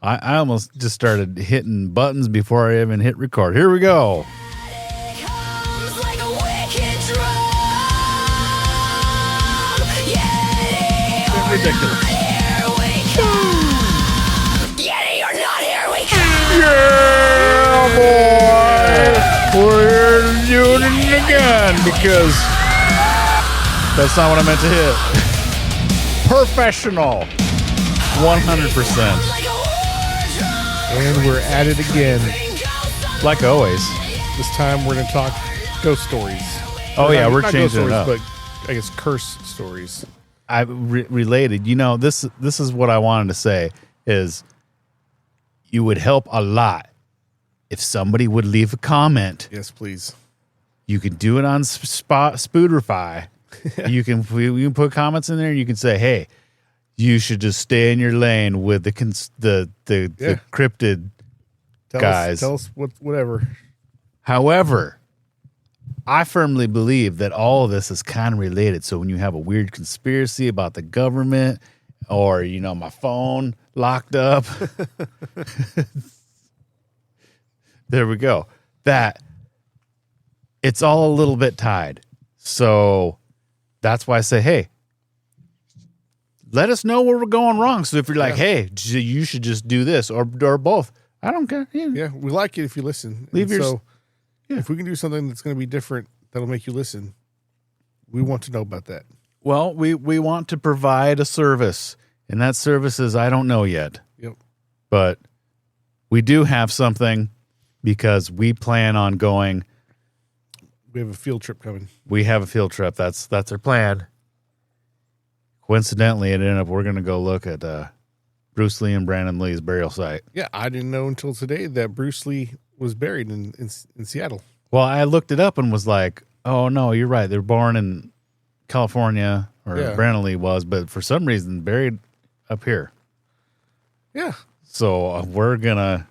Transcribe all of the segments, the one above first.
I almost just started hitting buttons before I even hit record. Here we go. Ridiculous. Yeah, boy. We're doing it again because that's not what I meant to hit. Professional. 100%. And we're at it again. Like always. This time we're going to talk ghost stories. Oh, yeah, we're not changing ghost it up. stories, but I guess curse stories. I related. You know, this is what I wanted to say is you would help a lot if somebody would leave a comment. Yes, please. You can do it on Spotify. You can put comments in there and you can say, hey, you should just stay in your lane with the cryptid guys. Tell us whatever. However, I firmly believe that all of this is kind of related. So when you have a weird conspiracy about the government or, you know, my phone locked up, there we go. That it's all a little bit tied. So that's why I say, hey, let us know where we're going wrong. So if you're like, hey, you should just do this or both, I don't care. Yeah, we like it if you listen. If we can do something that's going to be different, that'll make you listen. We want to know about that. Well, we want to provide a service, and that service is I don't know yet. Yep. But we do have something because we plan on going. We have a field trip coming. We have a field trip. That's our plan. Coincidentally, it ended up we're going to go look at Bruce Lee and Brandon Lee's burial site. Yeah, I didn't know until today that Bruce Lee was buried in Seattle. Well, I looked it up and was like, oh, no, you're right. They're born in California, or Brandon Lee was, but for some reason buried up here. Yeah. So we're gonna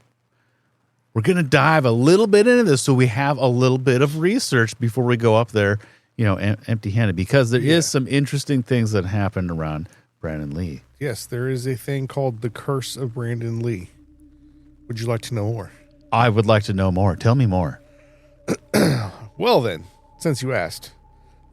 dive a little bit into this so we have a little bit of research before we go up there, you know, empty-handed, because there is some interesting things that happened around Brandon Lee. Yes, there is a thing called the curse of Brandon Lee. Would you like to know more? I would like to know more. Tell me more. Well then, since you asked,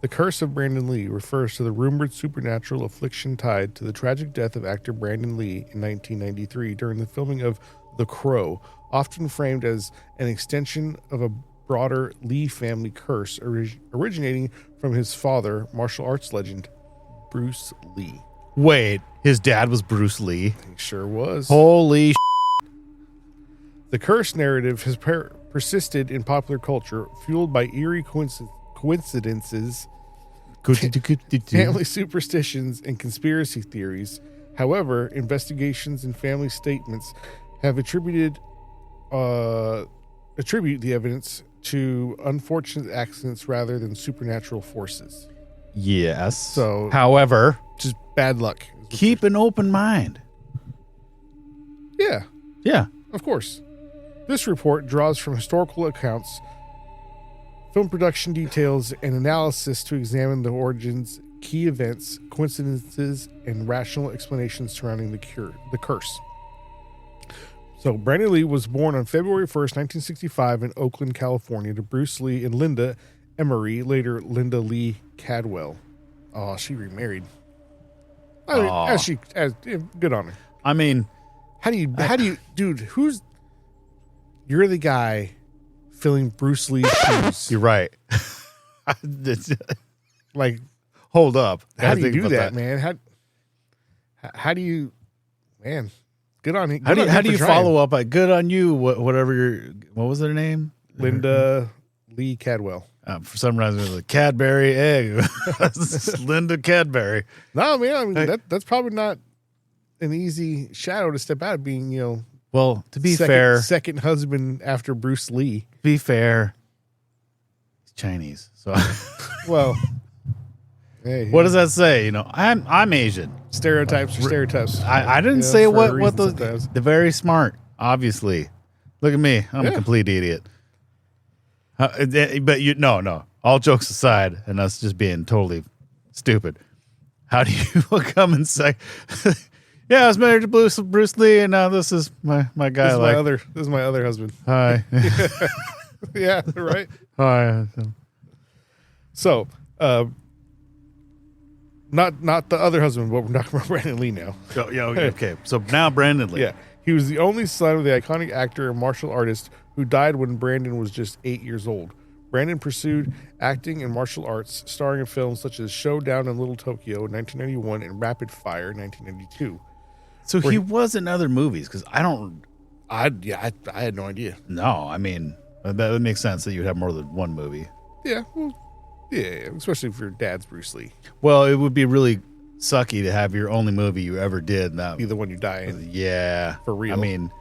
the curse of Brandon Lee refers to the rumored supernatural affliction tied to the tragic death of actor Brandon Lee in 1993 during the filming of The Crow, often framed as an extension of a broader Lee family curse originating from his father, martial arts legend Bruce Lee. Wait, his dad was Bruce Lee? He sure was. Holy The curse narrative has persisted in popular culture, fueled by eerie coincidences, family superstitions, and conspiracy theories. However, investigations and family statements have attribute the evidence to unfortunate accidents rather than supernatural forces. Yes. So, however, just bad luck. Keep an open mind. Yeah. Yeah. Of course. This report draws from historical accounts, film production details, and analysis to examine the origins, key events, coincidences, and rational explanations surrounding the curse. So, Brandon Lee was born on February 1st, 1965 in Oakland, California to Bruce Lee and Linda Emery, later Linda Lee Cadwell. Oh, she remarried. I mean, good on her. I mean, how do you, dude, you're the guy filling Bruce Lee's shoes. You're right. Like, hold up. How do you do that, man? How do you, man? Good on you. How do you follow up? Good on you. Whatever what was their name? Linda Lee Cadwell. For some reason, it was a Cadbury egg. Linda Cadbury. No, man. I mean, that's probably not an easy shadow to step out of, being, you know. Well, to be fair, second husband after Bruce Lee. To be fair, he's Chinese. So, well, hey, what does that say? You know, I'm Asian. Stereotypes are stereotypes. I didn't say what the very smart. Obviously, look at me. I'm a complete idiot. But no. All jokes aside, and us just being totally stupid. How do you come and say? Yeah, I was married to Bruce Lee, and now this is my guy. This is my other husband. Hi. Yeah, right. Hi. So, not the other husband, but we're talking about Brandon Lee now. Oh, yeah, okay. So now Brandon Lee. Yeah, he was the only son of the iconic actor and martial artist who died when Brandon was just 8 years old. Brandon pursued acting and martial arts, starring in films such as Showdown in Little Tokyo in 1991 and Rapid Fire in 1992. So he was in other movies because I had no idea. No, I mean, that would make sense that you'd have more than one movie. Yeah, well, yeah, especially if your dad's Bruce Lee. Well, it would be really sucky to have your only movie you ever did. That Be the one you die in. Yeah. For real. I mean,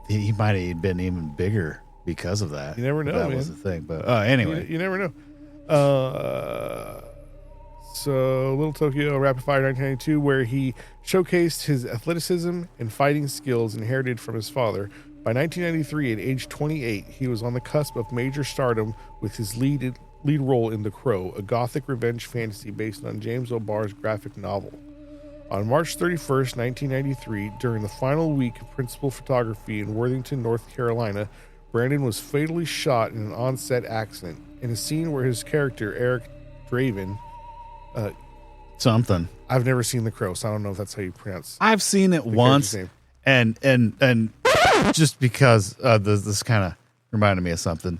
he might have been even bigger because of that. You never know, That man. was the thing. But anyway. You never know. So Little Tokyo, Rapid Fire 1992, where he showcased his athleticism and fighting skills inherited from his father. By 1993, at age 28, he was on the cusp of major stardom with his lead role in The Crow, a gothic revenge fantasy based on James O'Barr's graphic novel. On March 31st, 1993, during the final week of principal photography in Worthington, North Carolina, Brandon was fatally shot in an on-set accident. In a scene where his character, Eric Draven... Something. I've never seen The Crow, so I don't know if that's how you pronounce I've seen it once, and just because this kind of reminded me of something.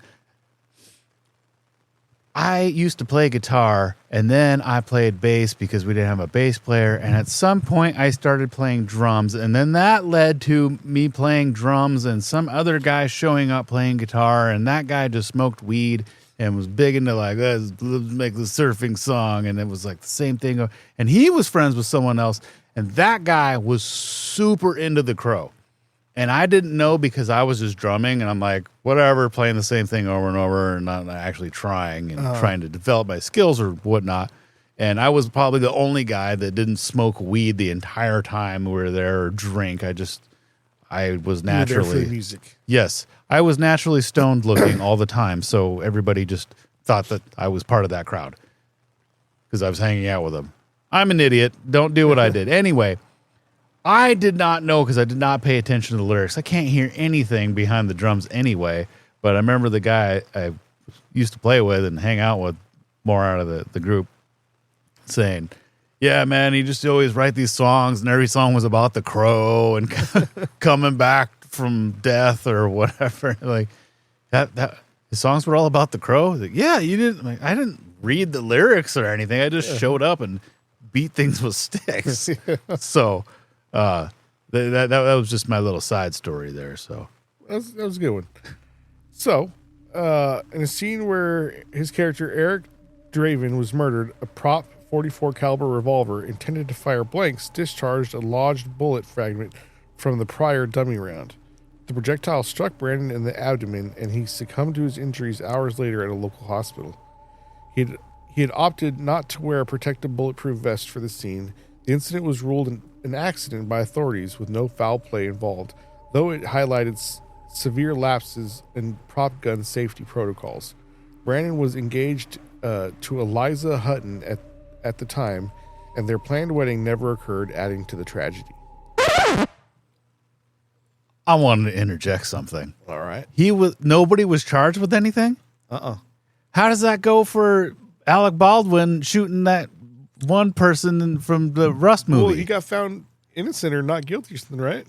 I used to play guitar, and then I played bass because we didn't have a bass player, and at some point I started playing drums, and then that led to me playing drums and some other guy showing up playing guitar, and that guy just smoked weed and was big into like, let's make the surfing song, and it was like the same thing. And he was friends with someone else, and that guy was super into The Crow. And I didn't know because I was just drumming, and I'm like, whatever, playing the same thing over and over and not actually trying and trying to develop my skills or whatnot. And I was probably the only guy that didn't smoke weed the entire time we were there or drink. I was naturally... You were there for the music. Yes. I was naturally stoned looking all the time, so everybody just thought that I was part of that crowd because I was hanging out with them. I'm an idiot. Don't do what I did. Anyway, I did not know because I did not pay attention to the lyrics. I can't hear anything behind the drums anyway, but I remember the guy I used to play with and hang out with more out of the group saying, yeah, man, he just always write these songs, and every song was about the crow and coming back from death or whatever. Like that the songs were all about the crow. Like, yeah, you didn't. Like, I didn't read the lyrics or anything. I just showed up and beat things with sticks. So that was just my little side story there. So that was a good one. So in a scene where his character Eric Draven was murdered, a prop .44 caliber revolver intended to fire blanks discharged a lodged bullet fragment from the prior dummy round. The projectile struck Brandon in the abdomen, and he succumbed to his injuries hours later at a local hospital. He had opted not to wear a protective bulletproof vest for the scene. The incident was ruled an accident by authorities with no foul play involved, though it highlighted severe lapses in prop gun safety protocols. Brandon was engaged to Eliza Hutton at the time, and their planned wedding never occurred, adding to the tragedy. I wanted to interject something. All right. Nobody was charged with anything? How does that go for Alec Baldwin shooting that one person from the Rust movie? Well, he got found innocent or not guilty or something, right?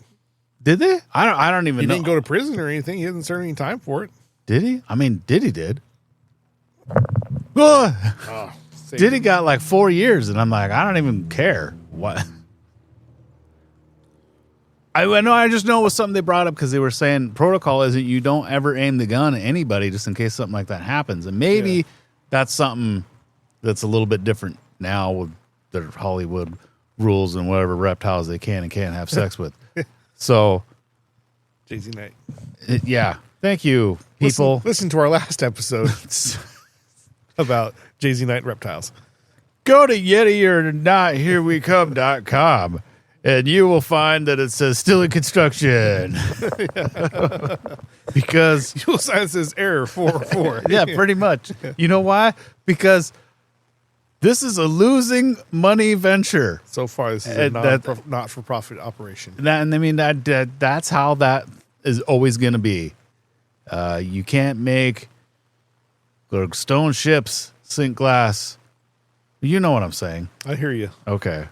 Did they? I don't even know. He didn't go to prison or anything. He hasn't served any time for it. Did he? I mean, did. Oh, Diddy got like 4 years, and I'm like, I don't even care. What? I know. I just know it was something they brought up because they were saying protocol isn't you don't ever aim the gun at anybody just in case something like that happens. And maybe that's something that's a little bit different now with their Hollywood rules and whatever reptiles they can and can't have sex with. So, Jay-Z Knight. Yeah. Thank you, people. Listen to our last episode about Jay-Z Knight reptiles. Go to YetiOrNotHereWeCome.com. And you will find that it says still in construction. Because you'll sign it says error 404. Yeah, pretty much. You know why? Because This is a losing money venture. So far, this is a not-for-profit operation. And I mean, that's how that is always going to be. You can't make stone ships sink glass. You know what I'm saying. I hear you. Okay.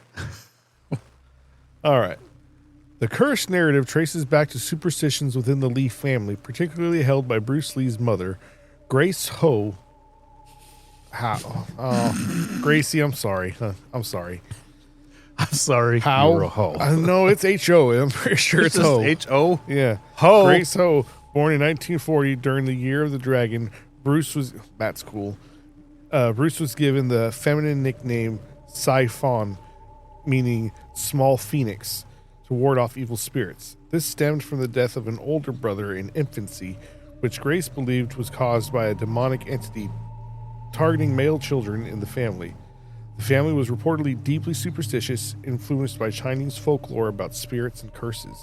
All right. The curse narrative traces back to superstitions within the Lee family, particularly held by Bruce Lee's mother, Grace Ho. Gracie, I'm sorry. I'm sorry. I'm sorry. How? You're a hoe. No, it's H-O. I'm pretty sure it's Ho. H-O? Yeah. Ho. Grace Ho, born in 1940 during the Year of the Dragon. That's cool. Bruce was given the feminine nickname Siphon, meaning small phoenix, to ward off evil spirits. This stemmed from the death of an older brother in infancy, which Grace believed was caused by a demonic entity targeting male children in the family. The family was reportedly deeply superstitious, influenced by Chinese folklore about spirits and curses.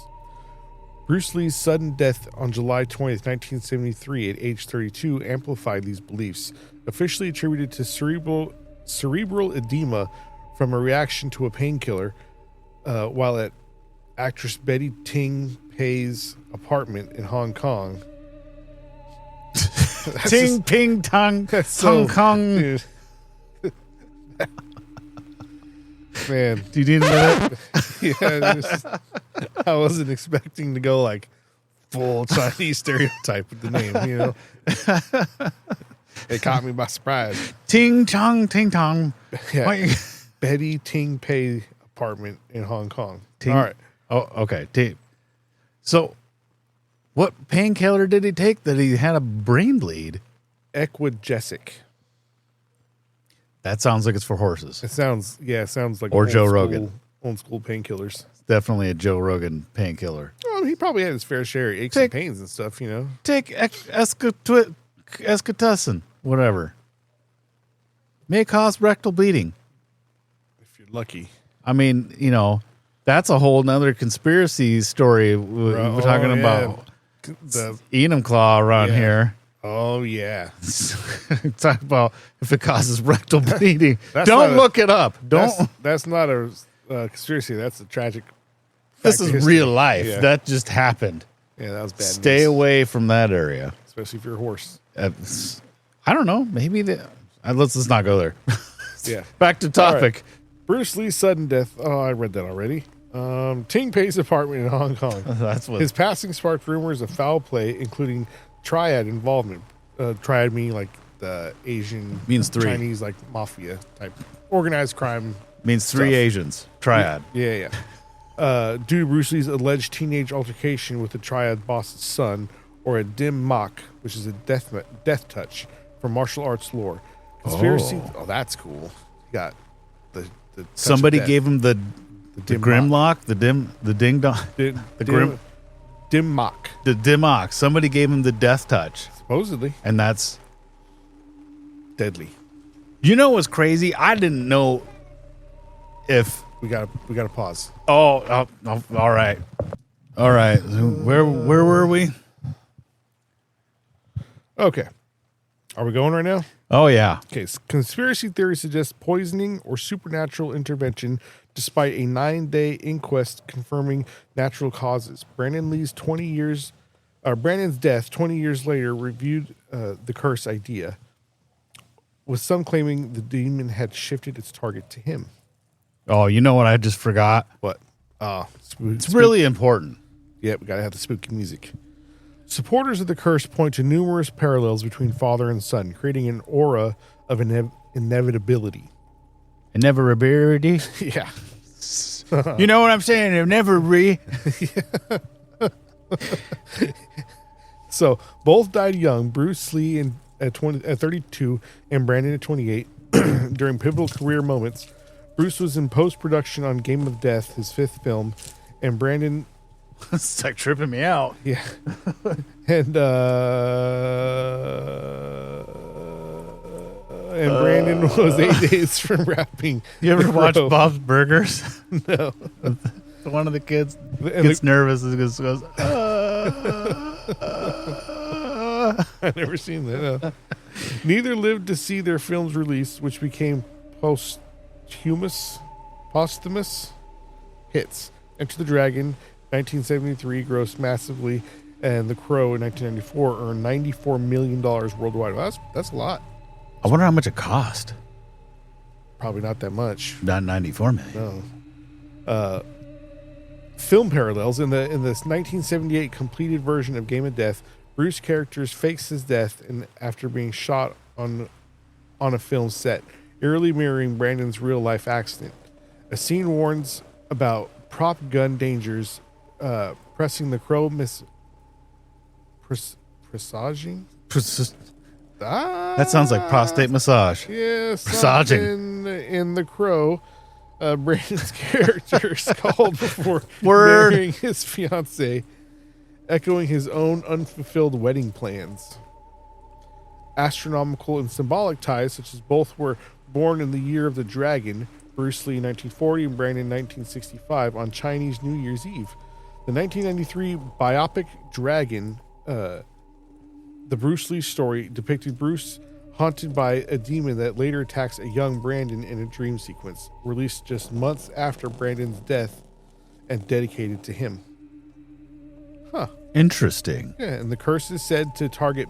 Bruce Lee's sudden death on July 20th, 1973 at age 32 amplified these beliefs, officially attributed to cerebral edema from a reaction to a painkiller while at actress Betty Ting Pei's apartment in Hong Kong. Ting, ping, tong, Hong Kong. Dude. Man. Do you need a minute? Yeah, I wasn't expecting to go like full Chinese stereotype with the name, you know. It caught me by surprise. Ting, tong, ting, tong. Yeah. Betty Ting Pei apartment in Hong Kong. Ting. All right. Oh, okay. So, what painkiller did he take that he had a brain bleed? Equagesic. That sounds like it's for horses. It sounds like or Joe Rogan. Old school painkillers. Definitely a Joe Rogan painkiller. Oh, he probably had his fair share of aches and pains and stuff, you know. Take eschatussin, whatever. May cause rectal bleeding. If you're lucky. I mean, you know, that's a whole nother conspiracy story we're talking about. The Enum-Claw around here. Oh, yeah. Talk about if it causes rectal bleeding. Don't look it up. That's not a conspiracy. That's a tragic. This is real life. Yeah. That just happened. Yeah, that was bad. Stay away from that area. Especially if you're a horse. I don't know. Maybe let's not go there. Yeah. Back to topic. Right. Bruce Lee's sudden death. Oh, I read that already. Ting Pei's apartment in Hong Kong. That's what. His passing sparked rumors of foul play, including Triad involvement. Triad meaning like the Asian means three. Chinese like mafia type organized crime. Means three stuff. Asians. Triad. Yeah. Due to Bruce Lee's alleged teenage altercation with the Triad boss's son, or a dim mak, which is a death touch from martial arts lore. Conspiracy. Oh, that's cool. You got the somebody gave him the Grimlock, the ding dong, dim mak. The dimmock. Somebody gave him the death touch. Supposedly. And that's deadly. You know what's crazy? I didn't know if we got to pause. Oh, all right. All right. Where were we? Okay. Are we going right now? Oh, yeah. Okay. Conspiracy theory suggests poisoning or supernatural intervention despite a 9-day inquest confirming natural causes. Brandon's death 20 years later reviewed the curse idea, with some claiming the demon had shifted its target to him. Oh, you know what I just forgot? What? It's really important. Yeah, we got to have the spooky music. Supporters of the curse point to numerous parallels between father and son, creating an aura of inevitability. Inevitability? Yeah. You know what I'm saying? So, both died young. Bruce Lee at 32 and Brandon at 28 during pivotal career moments. Bruce was in post-production on Game of Death, his 5th film, and Brandon... It's like tripping me out. Yeah. And Brandon was 8 days from wrapping. You ever watch Bob's Burgers? No. One of the kids gets nervous and goes, I've never seen that. No. Neither lived to see their films released, which became posthumous hits. Enter the Dragon, 1973, grossed massively, and The Crow in 1994 earned $94 million worldwide. Well, that's a lot. I wonder how much it cost. Probably not that much. Not 94 million. No. Film parallels in this 1978 completed version of Game of Death, Bruce characters fakes his death and after being shot on a film set, eerily mirroring Brandon's real life accident. A scene warns about prop gun dangers, pressing the Crow presaging. That sounds like prostate massage. Yeah, Presaging. In The Crow, Brandon's character is called before Word. marrying his fiancée, echoing his own unfulfilled wedding plans. Astronomical and symbolic ties, such as both were born in the year of the dragon, Bruce Lee in 1940 and Brandon in 1965, on Chinese New Year's Eve. The 1993 biopic Dragon, the Bruce Lee story, depicted Bruce haunted by a demon that later attacks a young Brandon in a dream sequence, released just months after Brandon's death and dedicated to him. Huh. Interesting. Yeah, and the curse is said to target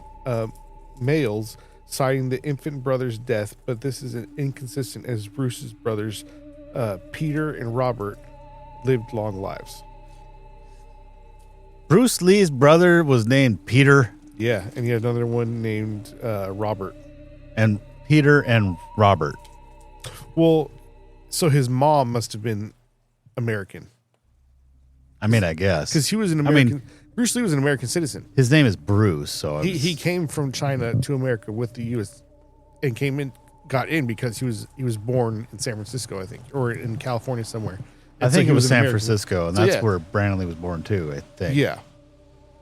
males, citing the infant brother's death, but this is inconsistent as Bruce's brothers, Peter and Robert, lived long lives. Bruce Lee's brother was named Peter. Yeah, and he had another one named Robert. And Peter and Robert. Well, so his mom must have been American. I mean, I guess. Because he was an American. Bruce Lee was an American citizen. His name is Bruce, so He came from China to America with the U.S. and got in because he was born in San Francisco, I think, or in California somewhere. I think it was San American. Francisco, and that's where Brandon Lee was born too, I think. Yeah.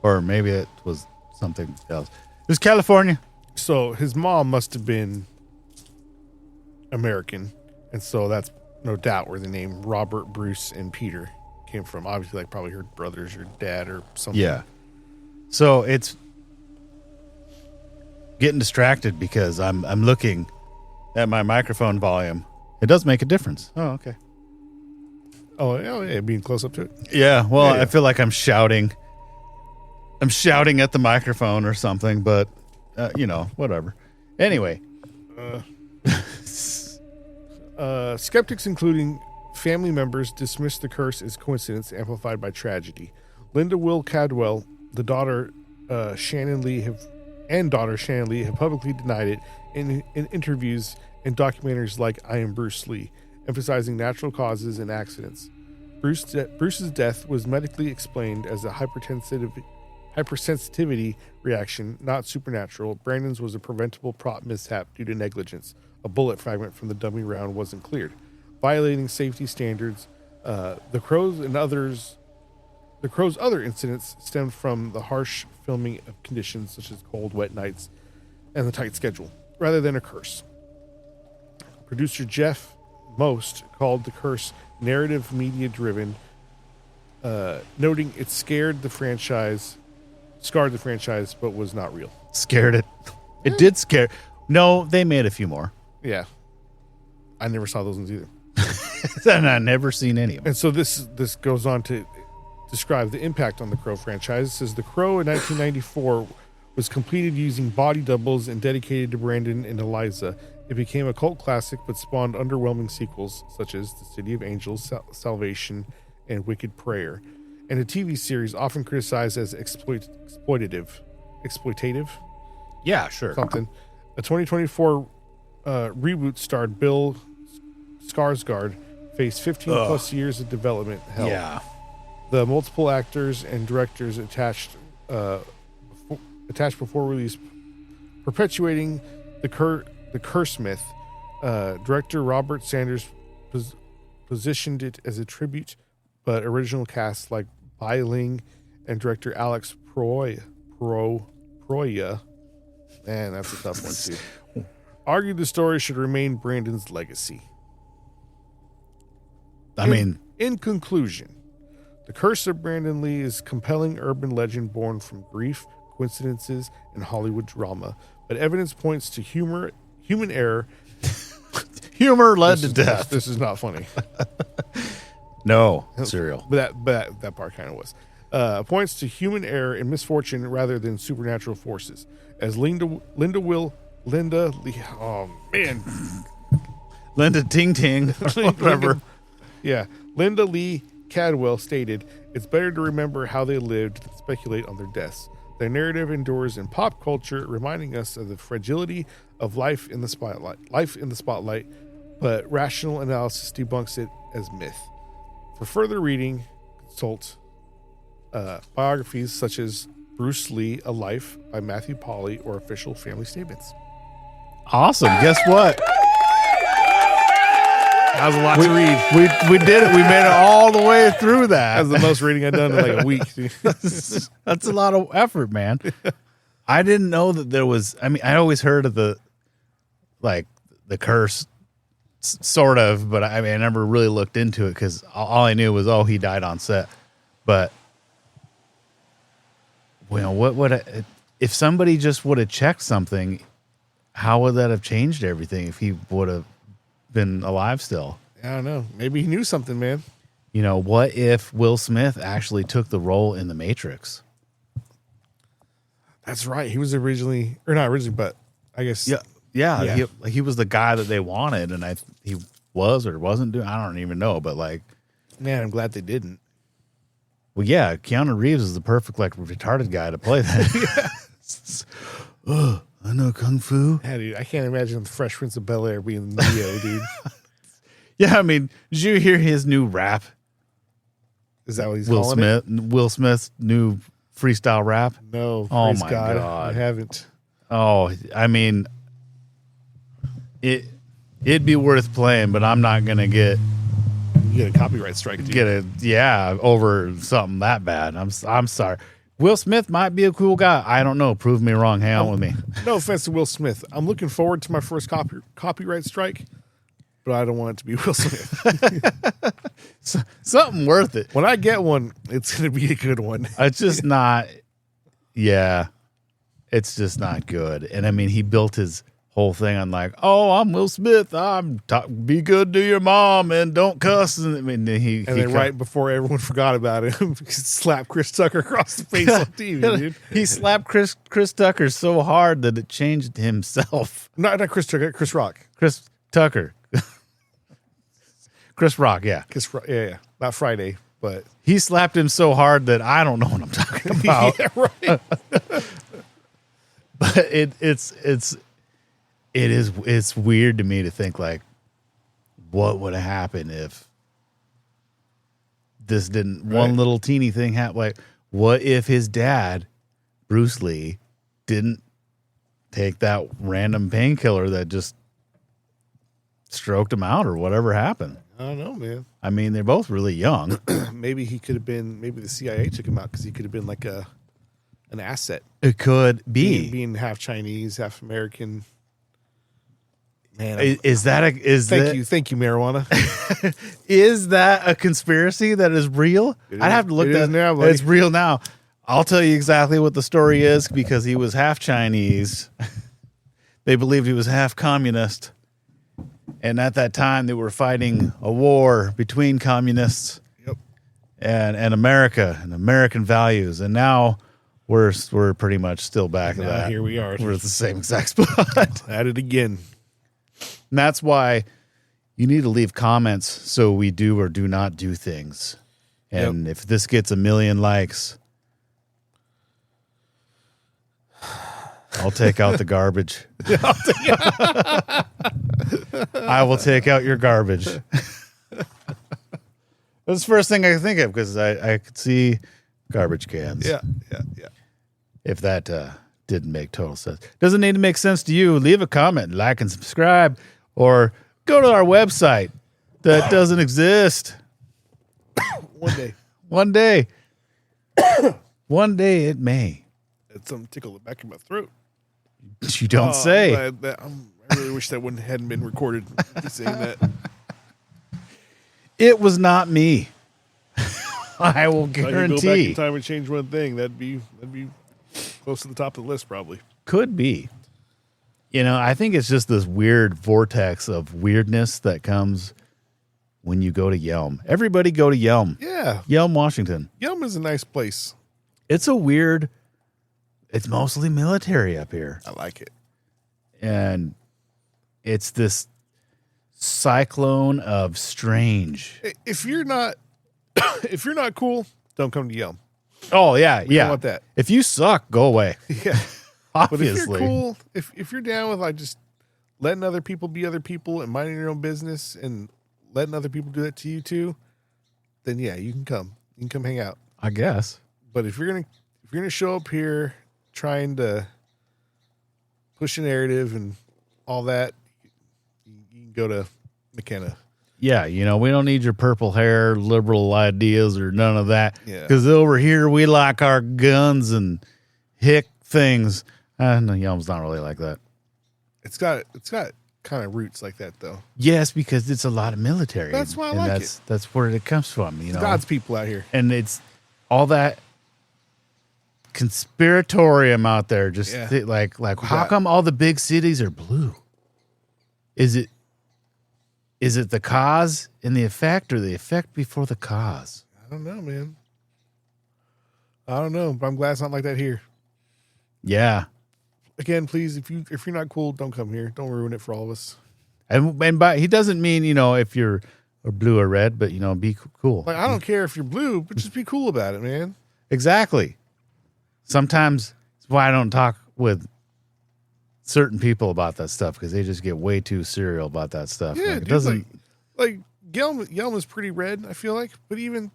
Or maybe it was something else. It was California. So his mom must have been American, and so that's no doubt where the name Robert, Bruce, and Peter came from. Obviously, like probably her brothers or dad or something. Yeah. So it's getting distracted because I'm looking at my microphone volume. It does make a difference. Oh, okay. Oh yeah, being close up to it. Yeah. Well, Yeah. I feel like I'm shouting. I'm shouting at the microphone or something, but whatever. Anyway, skeptics, including family members, dismiss the curse as coincidence amplified by tragedy. Linda Will Cadwell, the daughter Shannon Lee have publicly denied it in interviews and documentaries like I Am Bruce Lee, emphasizing natural causes and accidents. Bruce's death was medically explained as a hypersensitivity reaction, not supernatural. Brandon's was a preventable prop mishap due to negligence. A bullet fragment from the dummy round wasn't cleared, violating safety standards. The Crow's other incidents stemmed from the harsh filming of conditions such as cold, wet nights and the tight schedule, rather than a curse. Producer Jeff Most called the curse narrative media driven, noting it scarred the franchise, but was not real. scared it. It did scare. No, they made a few more. Yeah. I never saw those ones either. And I've never seen any of them. And so this goes on to describe the impact on the Crow franchise. It says The Crow in 1994 was completed using body doubles and dedicated to Brandon and Eliza. It became a cult classic but spawned underwhelming sequels such as The City of Angels, Salvation, and Wicked Prayer, and a TV series often criticized as exploitative. Yeah, sure. Something. A 2024 reboot starred Bill Skarsgård, faced 15 plus years of development hell. Yeah. The multiple actors and directors attached before release, perpetuating the curse myth. Director Robert Sanders positioned it as a tribute, but original casts like Bai Ling and director Alex Proya, man, that's a tough one too, argued the story should remain Brandon's legacy. In conclusion, The Curse of Brandon Lee is compelling urban legend born from grief, coincidences, and Hollywood drama, but evidence points to human error. Humor led to death. This is not funny. No, cereal. But that part kind of was. Points to human error and misfortune rather than supernatural forces. As Linda Lee, oh man, Linda Ting Ting, or whatever. Linda Lee Cadwell stated, "It's better to remember how they lived than speculate on their deaths. Their narrative endures in pop culture, reminding us of the fragility of life in the spotlight, but rational analysis debunks it as myth. For further reading, consult biographies such as Bruce Lee, A Life by Matthew Polly, or official family statements." Awesome. Guess what? That was a lot to read. We did it. We made it all the way through that. That was the most reading I've done in like a week. That's a lot of effort, man. I didn't know that there was. I mean, I always heard of the curse, sort of, but I never really looked into it because all I knew was, he died on set. But if somebody just would have checked something, how would that have changed everything if he would have been alive still? I don't know. Maybe he knew something, man. What if Will Smith actually took the role in The Matrix? That's right. He was originally, or not originally, but I guess. Yeah. He was the guy that they wanted, and he was or wasn't doing. I don't even know, but man, I'm glad they didn't. Well, yeah, Keanu Reeves is the perfect retarded guy to play that. I know Kung Fu. Yeah, dude, I can't imagine the Fresh Prince of Bel-Air being Neo, dude. Yeah, I mean, did you hear his new rap? Is that what he's calling it? Will Smith's new freestyle rap? No. Oh, my God. I haven't. Oh, I mean, it'd be worth playing, but I'm not going to get a copyright strike, dude. Over something that bad. I'm sorry. Will Smith might be a cool guy. I don't know. Prove me wrong. Hang on with me. No offense to Will Smith. I'm looking forward to my first copyright strike, but I don't want it to be Will Smith. Something worth it. When I get one, it's going to be a good one. It's just not. Yeah, it's just not good. And I mean, he built his whole thing on I'm Will Smith. Be good to your mom and don't cuss. And I mean, then right before everyone forgot about him, he slapped Chris Tucker across the face on TV, dude. He slapped Chris Tucker so hard that it changed himself. Not Chris Tucker, Chris Rock. Chris Tucker. Chris Rock, yeah. Yeah. Not Friday, but he slapped him so hard that I don't know what I'm talking about. Yeah, right. But it's weird to me to think what would have happened if this didn't one little teeny thing happen. What if his dad, Bruce Lee, didn't take that random painkiller that just stroked him out or whatever happened? I don't know, man. I mean, they're both really young. Maybe the CIA took him out because he could have been an asset. It could be. Being half Chinese, half American. Man, thank you, marijuana. Is that a conspiracy that is real? I'd have to look that now. It's real now. I'll tell you exactly what the story is because he was half Chinese. They believed he was half communist. And at that time, they were fighting a war between communists and America and American values. And now we're pretty much still back at that. Here we are. We're at the same exact spot. At it again. And that's why you need to leave comments so we do or do not do things. And if this gets 1 million likes, I'll take out the garbage. I will take out your garbage. That's the first thing I can think of because I could see garbage cans. Yeah. If that didn't make total sense. Doesn't need to make sense to you. Leave a comment, like and subscribe, or go to our website that doesn't exist. One day. One day. One day it may. It's something tickle the back of my throat. You don't say. I really wish that one hadn't been recorded. Saying that. It was not me. I will guarantee. If I could go back in time and change one thing, that'd be close to the top of the list, probably. Could be. I think it's just this weird vortex of weirdness that comes when you go to Yelm. Everybody go to Yelm. Yeah. Yelm, Washington. Yelm is a nice place. It's mostly military up here. I like it. And it's this cyclone of strange. If you're not cool, don't come to Yelm. Oh, yeah, We yeah. don't want that. If you suck, go away. Yeah. Obviously. But if you're cool, if you're down with like just letting other people be other people and minding your own business and letting other people do that to you too, then yeah, you can come. You can come hang out. I guess. But if you're gonna show up here trying to push a narrative and all that, you can go to McKenna. Yeah, we don't need your purple hair, liberal ideas, or none of that. Yeah. Because over here, we like our guns and hick things. No, Yelm's not really like that. It's got kind of roots like that though. Yes, because it's a lot of military. That's why I and like it. That's where it comes from, It's God's people out here. And it's all that conspiratorium out there. Just Yeah. like how come all the big cities are blue? Is it the cause and the effect, or the effect before the cause? I don't know, man. I don't know, but I'm glad it's not like that here. Yeah. Again, please, if you're not cool, don't come here. Don't ruin it for all of us. And by he doesn't mean, if you're blue or red, but be cool. Like, I don't care if you're blue, but just be cool about it, man. Exactly. Sometimes it's why I don't talk with certain people about that stuff, because they just get way too serial about that stuff. Yeah, Like, it dude, doesn't. like Yelm is pretty red, I feel like. But even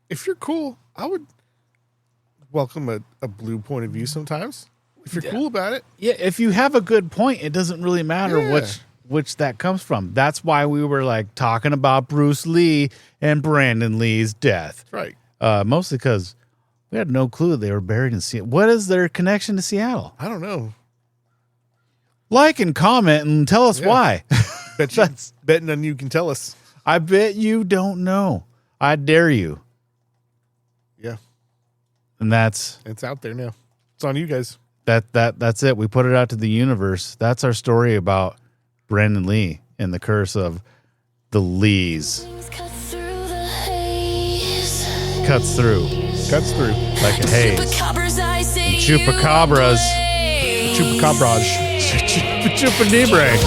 if you're cool, I would welcome a blue point of view sometimes. If you're cool about it. Yeah, if you have a good point, it doesn't really matter Yeah. which that comes from. That's why we were like talking about Bruce Lee and Brandon Lee's death. That's right. Mostly because we had no clue they were buried in Seattle. What is their connection to Seattle? I don't know. Like and comment and tell us why. Betting on you can tell us. I bet you don't know. I dare you. Yeah. And that's It's out there now. It's on you guys. that's it. We put it out to the universe. That's our story about Brandon Lee and the curse of the Lees. Cuts through like a haze. Chupacabras. Chupacabras. Chupanibre.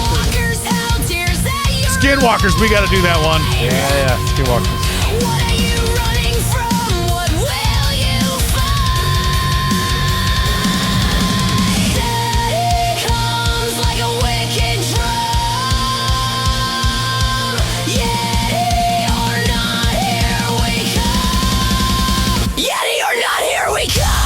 Skinwalkers, we got to do that one. Yeah. Skinwalkers. What are you running from? What will you find? Daddy comes like a wicked drum. Yeti or not, here we come. Yeti or not, here we come.